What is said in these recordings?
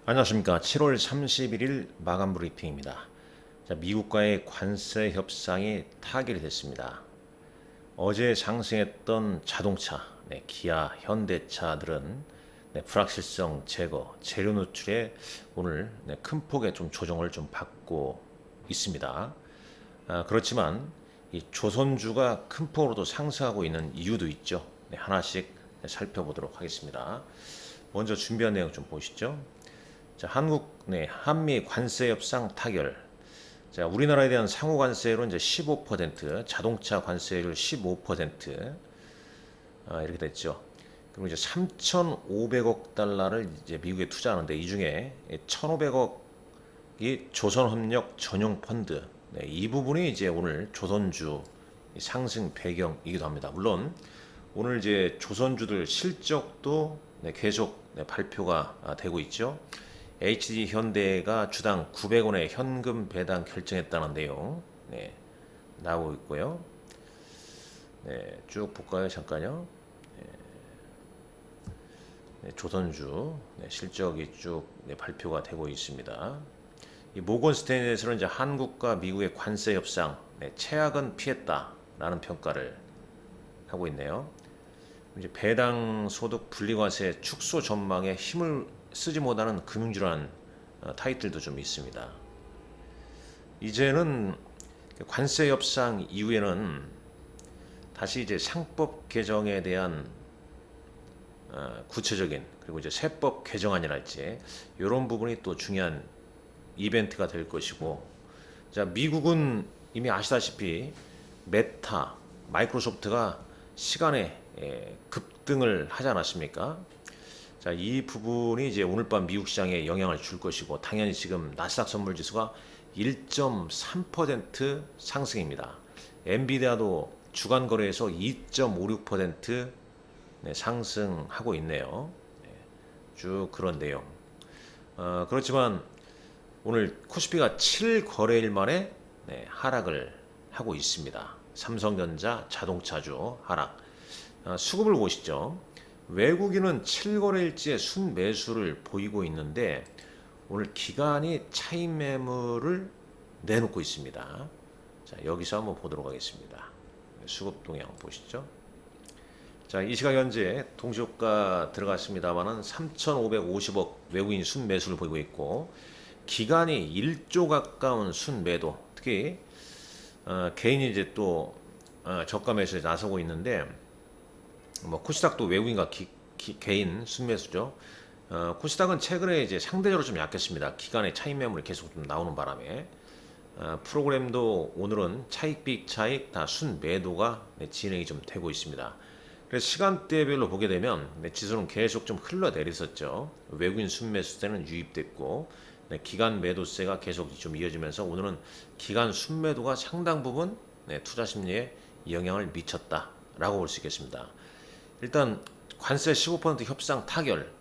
안녕하십니까. 7월 31일 마감 브리핑입니다. 자, 미국과의 관세 협상이 타결이 됐습니다. 어제 상승했던 자동차, 기아, 현대차들은 불확실성 제거, 재료 노출에 오늘 큰 폭의 좀 조정을 좀 받고 있습니다. 그렇지만 이 조선주가 큰 폭으로도 상승하고 있는 이유도 있죠. 하나씩 살펴보도록 하겠습니다. 먼저 준비한 내용 좀 보시죠. 자, 한미 관세 협상 타결. 자, 우리나라에 대한 상호 관세율은 이제 15%, 자동차 관세율 15%, 이렇게 됐죠. 그리고 이제 3,500억 달러를 이제 미국에 투자하는데 이 중에 1,500억이 조선협력 전용 펀드. 이 부분이 이제 오늘 조선주 상승 배경이기도 합니다. 물론 오늘 이제 조선주들 실적도 계속 발표가 되고 있죠. HD 현대가 주당 900원의 현금 배당 결정했다는 내용 나오고 있고요. 쭉 볼까요? 잠깐요. 조선주 실적이 쭉 발표가 되고 있습니다. 이 모건 스탠리에서는 이제 한국과 미국의 관세 협상 최악은 피했다라는 평가를 하고 있네요. 이제 배당 소득 분리과세 축소 전망에 힘을 쓰지 못하는 금융주라는 타이틀도 좀 있습니다. 이제는 관세 협상 이후에는 다시 이제 상법 개정에 대한 구체적인 그리고 이제 세법 개정안이랄지 이런 부분이 또 중요한 이벤트가 될 것이고, 자, 미국은 이미 아시다시피 메타, 마이크로소프트가 시간에 급등을 하지 않았습니까? 자, 이 부분이 이제 오늘 밤 미국 시장에 영향을 줄 것이고, 당연히 지금 나스닥 선물 지수가 1.3% 상승입니다. 엔비디아도 주간 거래에서 2.56% 상승하고 있네요. 쭉 그런 내용. 그렇지만 오늘 코스피가 7거래일 만에 하락을 하고 있습니다. 삼성전자, 자동차주 하락. 수급을 보시죠. 외국인은 7거래일째 순매수를 보이고 있는데 오늘 기관이 차익 매물을 내놓고 있습니다. 자, 여기서 한번 보도록 하겠습니다. 수급 동향 보시죠. 자, 이 시각 현재 동시효과 들어갔습니다만은 3,550억 외국인 순매수를 보이고 있고, 기관이 1조 가까운 순매도, 특히 개인이 이제 또 저가 매수에 나서고 있는데, 뭐 코스닥도 외국인과 개인 순매수죠. 코스닥은 최근에 이제 상대적으로 좀 약했습니다. 기간의 차익 매물이 계속 좀 나오는 바람에 프로그램도 오늘은 차익 빅 차익 다 순매도가 진행이 좀 되고 있습니다. 그래서 시간대별로 보게 되면 지수는 계속 좀 흘러내렸었죠. 외국인 순매수세는 유입됐고 기간 매도세가 계속 좀 이어지면서 오늘은 기간 순매도가 상당 부분 투자 심리에 영향을 미쳤다라고 볼 수 있겠습니다. 일단 관세 15% 협상 타결,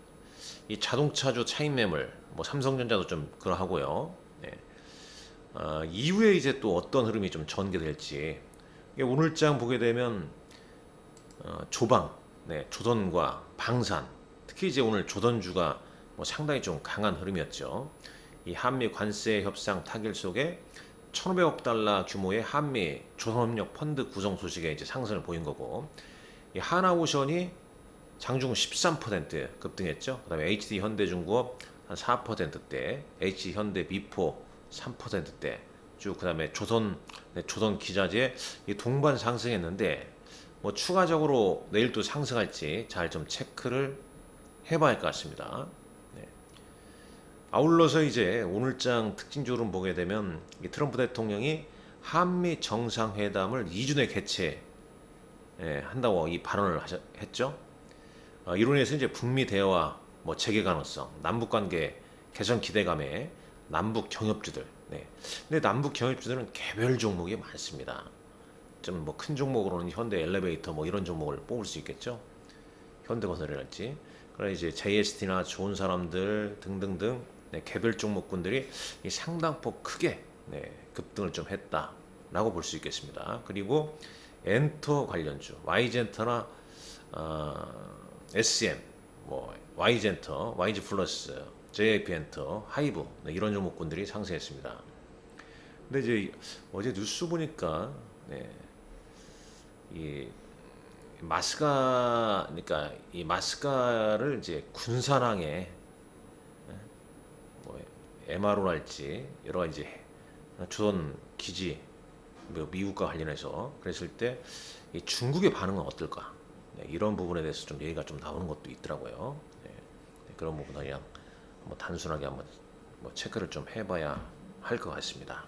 이 자동차주 차익 매물, 뭐 삼성전자도 좀 그러하고요. 이후에 이제 또 어떤 흐름이 좀 전개될지, 오늘장 보게 되면 조방, 조선과 방산, 특히 이제 오늘 조선주가 뭐 상당히 좀 강한 흐름이었죠. 이 한미 관세 협상 타결 속에 1,500억 달러 규모의 한미 조선협력 펀드 구성 소식에 이제 상승을 보인 거고, 이 하나오션이 장중 13% 급등했죠. 그다음에 HD 현대중공업 한 4%대, HD 현대 미포 3%대 쭉, 그다음에 조선 기자재 이 동반 상승했는데, 뭐 추가적으로 내일 또 상승할지 잘 좀 체크를 해봐야 할 것 같습니다. 아울러서 이제 오늘장 특징적으로 보게 되면 이 트럼프 대통령이 한미 정상회담을 2주 내 개최 한다고 이 발언을 했죠. 이로 인해서 이제 북미 대화 뭐 재개 가능성, 남북 관계 개선 기대감에 남북 경협주들. 근데 남북 경협주들은 개별 종목이 많습니다. 좀 뭐 큰 종목으로는 현대 엘리베이터 뭐 이런 종목을 뽑을 수 있겠죠. 현대건설이랄지. 그러나 이제 JST나 좋은 사람들 등등등 개별 종목군들이 이 상당폭 크게 급등을 좀 했다라고 볼 수 있겠습니다. 그리고 엔터 관련주, Y젠터나 SM, 뭐 Y젠터, YG 플러스, JYP 엔터, 하이브 이런 종목군들이 상승했습니다. 근데 이제 어제 뉴스 보니까 이 마스가 그러니까 이 마스카를 이제 군산항에 뭐 MRO랄지 여러 가지 조선 기지 미국과 관련해서 그랬을 때 이 중국의 반응은 어떨까? 이런 부분에 대해서 좀 얘기가 좀 나오는 것도 있더라고요. 그런 부분 그냥 뭐 단순하게 한번 뭐 체크를 좀 해봐야 할 것 같습니다.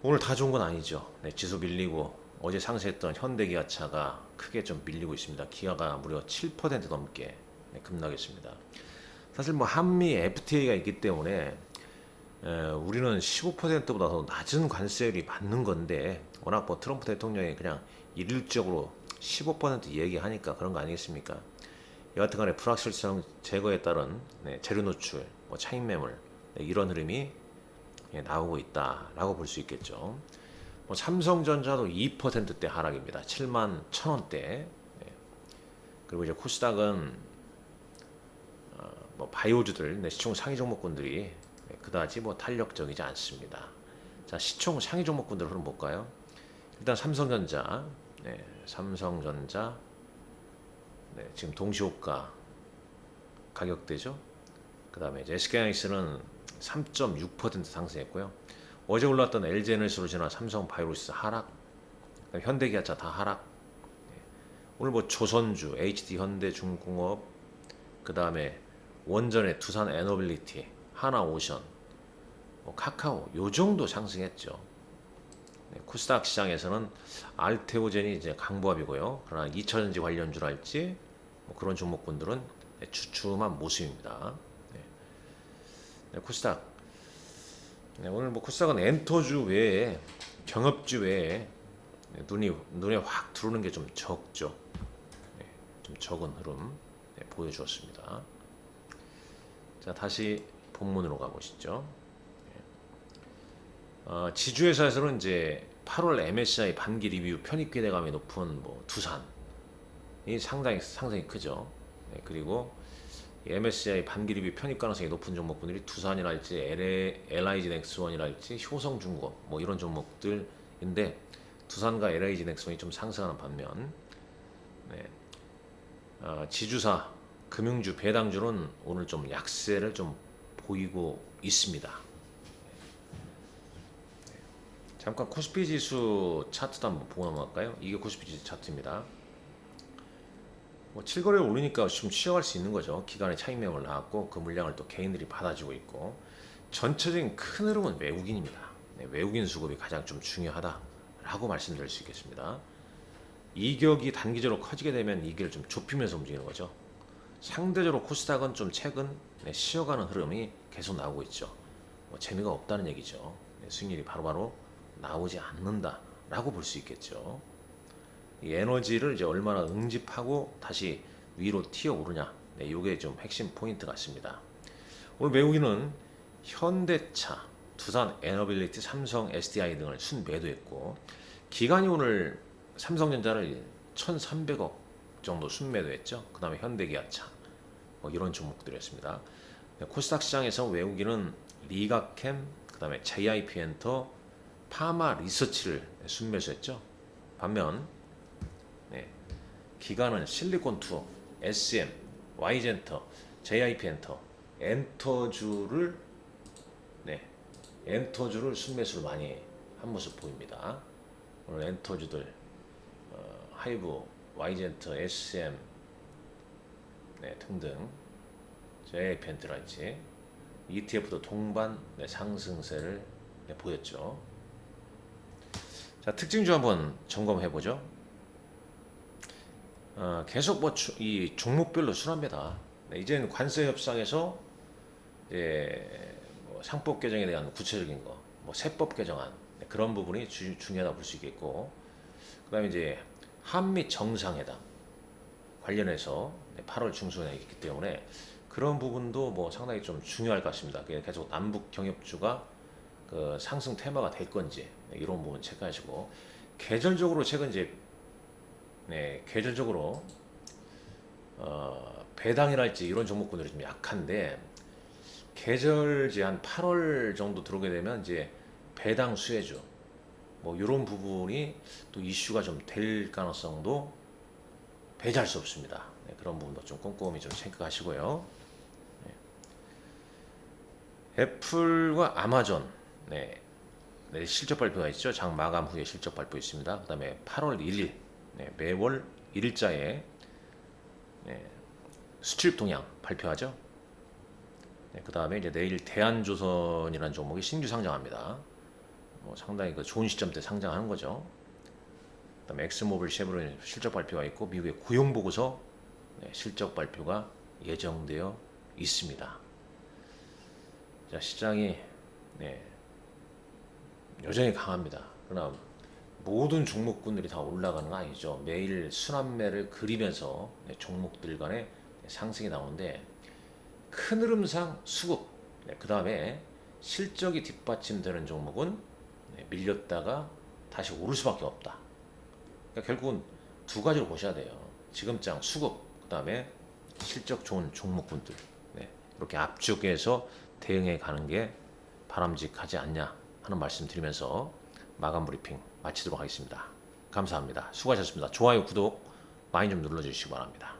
오늘 다 좋은 건 아니죠. 지수 밀리고 어제 상승했던 현대기아차가 크게 좀 밀리고 있습니다. 기아가 무려 7% 넘게 급락했습니다. 사실 뭐 한미 FTA가 있기 때문에 우리는 15%보다 더 낮은 관세율이 받는 건데 워낙 뭐 트럼프 대통령이 그냥 일률적으로 15% 얘기하니까 그런 거 아니겠습니까? 여하튼간에 불확실성 제거에 따른 재료 노출, 뭐 차익 매물 이런 흐름이 나오고 있다라고 볼 수 있겠죠. 뭐 삼성전자도 2%대 하락입니다. 7만 1,000원대. 그리고 이제 코스닥은 뭐 바이오주들, 시총 상위 종목군들이 그다지 뭐 탄력적이지 않습니다. 자, 시총 상위 종목군들 흐름 볼까요? 일단 삼성전자, 삼성전자, 지금 동시호가 가격대죠. 그 다음에 SK하이닉스는 3.6% 상승했고요. 어제 올랐던 LG에너지솔루션이나 삼성바이오로스 하락, 현대기아차 다 하락. 오늘 뭐 조선주, HD현대중공업, 그 다음에 원전의 두산에너빌리티, 하나오션, 뭐 카카오 요 정도 상승했죠. 코스닥 시장에서는 알테오젠이 이제 강보합이고요. 그러나 2차전지 관련주랄지 뭐 그런 종목군들은 주춤한 모습입니다. 코스닥 오늘 뭐 코스닥은 엔터주 외에 경업주 외에 눈에 확 들어오는 게 좀 적죠. 좀 적은 흐름 보여주었습니다. 자, 다시 본문으로 가보시죠. 지주회사에서는 이제 8월 MSCI 반기 리뷰 편입 기대감이 높은 뭐 두산이 상당히 상승이 크죠. 그리고 MSCI 반기 리뷰 편입 가능성이 높은 종목분들이 두산이랄지 LIG 넥스원이랄지 효성중공업 뭐 이런 종목들인데 두산과 LIG 넥스원이 좀 상승하는 반면 지주사 금융주 배당주는 오늘 좀 약세를 좀 보이고 있습니다. 잠깐 코스피 지수 차트도 한번 보고 넘어갈까요? 이게 코스피 지수 차트입니다. 뭐 7거래를 올리니까 좀 쉬어갈 수 있는 거죠. 기간의 차익 매물 나왔고 그 물량을 또 개인들이 받아주고 있고 전체적인 큰 흐름은 외국인입니다. 외국인 수급이 가장 좀 중요하다라고 말씀드릴 수 있겠습니다. 이격이 단기적으로 커지게 되면 이격을 좀 좁히면서 움직이는 거죠. 상대적으로 코스닥은 좀 최근 쉬어가는 흐름이 계속 나오고 있죠. 뭐 재미가 없다는 얘기죠. 수익률이 바로바로 나오지 않는다라고 볼 수 있겠죠. 이 에너지를 이제 얼마나 응집하고 다시 위로 튀어오르냐, 이게 좀 핵심 포인트 같습니다. 오늘 외국인은 현대차, 두산 에너빌리티, 삼성 SDI 등을 순매도했고 기관이 오늘 삼성전자를 1,300억 정도 순매도했죠. 그 다음에 현대기아차 뭐 이런 종목들이었습니다. 코스닥 시장에서 외국인은 리가캠, 그 다음에 JIP엔터, 파마 리서치를 순매수했죠. 반면 기관은 실리콘투, SM, Y젠터, JIP엔터, 엔터주를 엔터주를 순매수를 많이 한 모습 보입니다. 오늘 엔터주들 하이브, Y젠터, SM 등등 JIP엔터랄지 ETF도 동반 상승세를 보였죠. 자, 특징주 한번 점검해 보죠. 계속 뭐 이 종목별로 순합니다. 이제는 관세 협상에서 뭐 상법 개정에 대한 구체적인 거, 뭐 세법 개정안 그런 부분이 중요하다 볼 수 있겠고, 그다음에 이제 한미 정상회담 관련해서 8월 중순에 있기 때문에 그런 부분도 뭐 상당히 좀 중요할 것 같습니다. 계속 남북 경협주가 그 상승 테마가 될 건지 이런 부분 체크하시고, 계절적으로 최근 이제 계절적으로 배당이랄지 이런 종목군들이 좀 약한데 계절지 한 8월 정도 들어오게 되면 이제 배당 수혜주 뭐 이런 부분이 또 이슈가 좀 될 가능성도 배제할 수 없습니다. 네, 그런 부분도 좀 꼼꼼히 좀 생각하시고요. 네. 애플과 아마존 네, 네, 실적 발표가 있죠. 장 마감 후에 실적 발표 있습니다. 그다음에 8월 1일 네, 매월 1일자에 네, 수출입 동향 발표하죠. 네, 그다음에 이제 내일 대한조선이라는 종목이 신규 상장합니다. 상당히 그 좋은 시점 때 상장하는 거죠. 그다음에 엑스모빌 쉐보론 실적 발표가 있고 미국의 고용 보고서 네, 실적 발표가 예정되어 있습니다. 자, 시장이 네, 여전히 강합니다. 그러나 모든 종목군들이 다 올라가는 건 아니죠. 매일 순환매를 그리면서 네, 종목들 간의 상승이 나오는데 큰 흐름상 수급, 네, 그 다음에 실적이 뒷받침되는 종목은 네, 밀렸다가 다시 오를 수밖에 없다. 그러니까 결국은 두 가지로 보셔야 돼요. 지금장 수급, 그 다음에 실적 좋은 종목군들. 네, 이렇게 압축해서 대응해 가는 게 바람직하지 않냐 하는 말씀 드리면서 마감 브리핑 마치도록 하겠습니다. 감사합니다. 수고하셨습니다. 좋아요, 구독 많이 좀 눌러주시기 바랍니다.